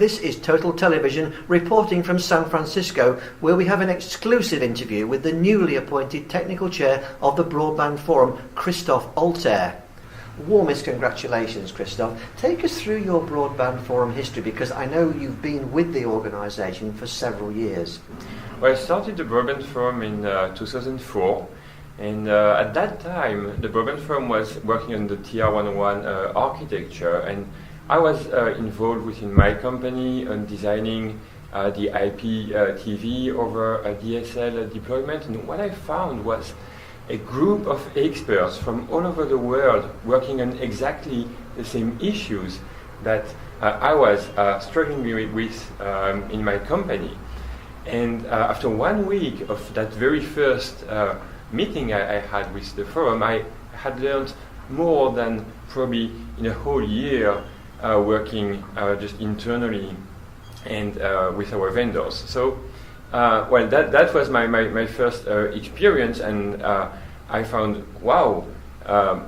This is Total Television reporting from San Francisco, where we have an exclusive interview with the newly appointed technical chair of the Broadband Forum, Christophe. Warmest congratulations, Christophe. Take us through your Broadband Forum history, because I know you've been with the organisation for several years. Well, I started the Broadband Forum in 2004, and at that time the Broadband Forum was working on the TR101 architecture, and I was involved within my company on designing the IPTV over DSL deployment, and what I found was a group of experts from all over the world working on exactly the same issues that I was struggling with in my company. And after 1 week of that very first meeting I had with the forum, I had learned more than probably in a whole year working just internally and with our vendors. So, well, that was my first experience, and I found, wow,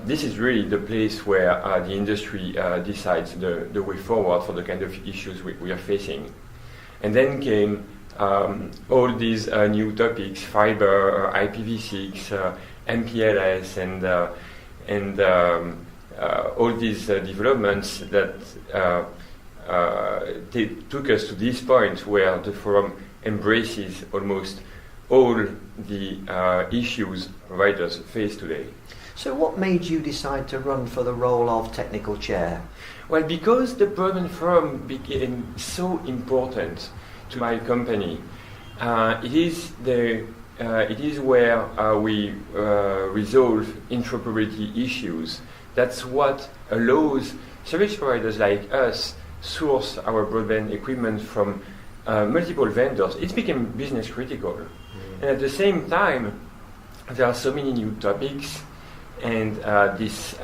this is really the place where the industry decides the way forward for the kind of issues we are facing. And then came all these new topics: fiber, IPv6, MPLS, and all these developments that took us to this point where the forum embraces almost all the issues providers face today. So what made you decide to run for the role of technical chair? Well, because the Broadband Forum became so important to my company. It is where we resolve interoperability issues. That's what allows service providers like us source our broadband equipment from multiple vendors. It became business critical. And at the same time, there are so many new topics, and this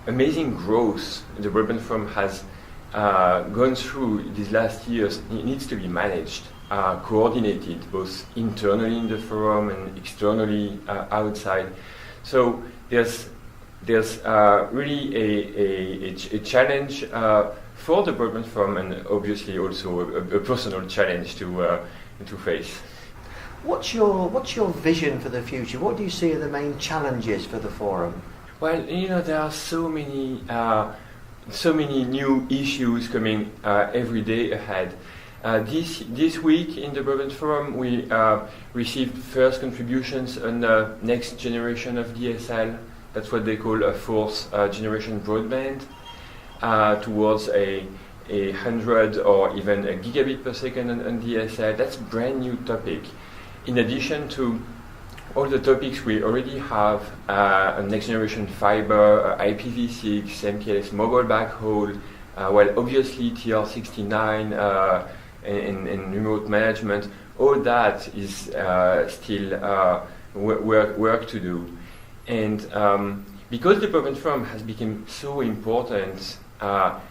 amazing growth the Broadband Forum has gone through these last years. It needs to be managed, coordinated, both internally in the forum and externally outside. So there's really a challenge for the Broadband Forum, and obviously also a personal challenge to face. What's your vision for the future? What do you see are the main challenges for the forum? Well, there are so many new issues coming every day ahead. This week in the Broadband Forum, we received first contributions on the next generation of DSL. That's what they call a fourth generation broadband, towards a 100 or even a gigabit per second on DSL. That's a brand new topic. In addition to all the topics we already have on next generation fiber, IPv6, MPLS mobile backhaul, well, obviously TR69 and remote management, all that is still work to do. And because the Broadband Forum has become so important, what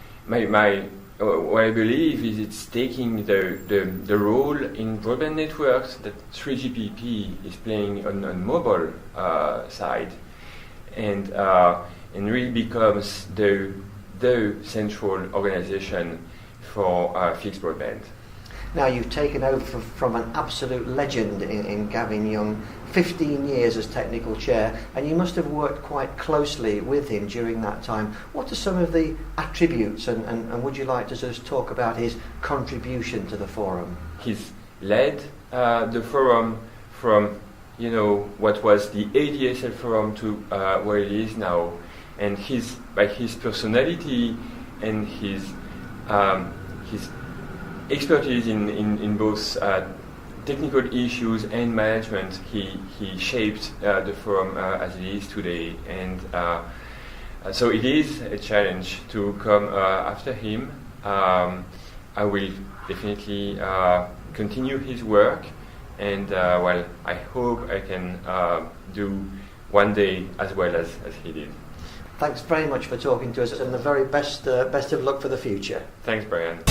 I believe is it's taking the role in broadband networks that 3GPP is playing on mobile side, and really becomes the central organization for fixed broadband. Now, you've taken over from an absolute legend in Gavin Young, 15 years as technical chair, and you must have worked quite closely with him during that time. What are some of the attributes, and would you like to just talk about his contribution to the forum? He's led the forum from what was the ADSL forum to where it is now, and by his personality and his expertise in both technical issues and management, he shaped the forum as it is today, and so it is a challenge to come after him. I will definitely continue his work, and well, I hope I can do one day as well as he did. Thanks very much for talking to us, and the very best of luck for the future. Thanks, Brian.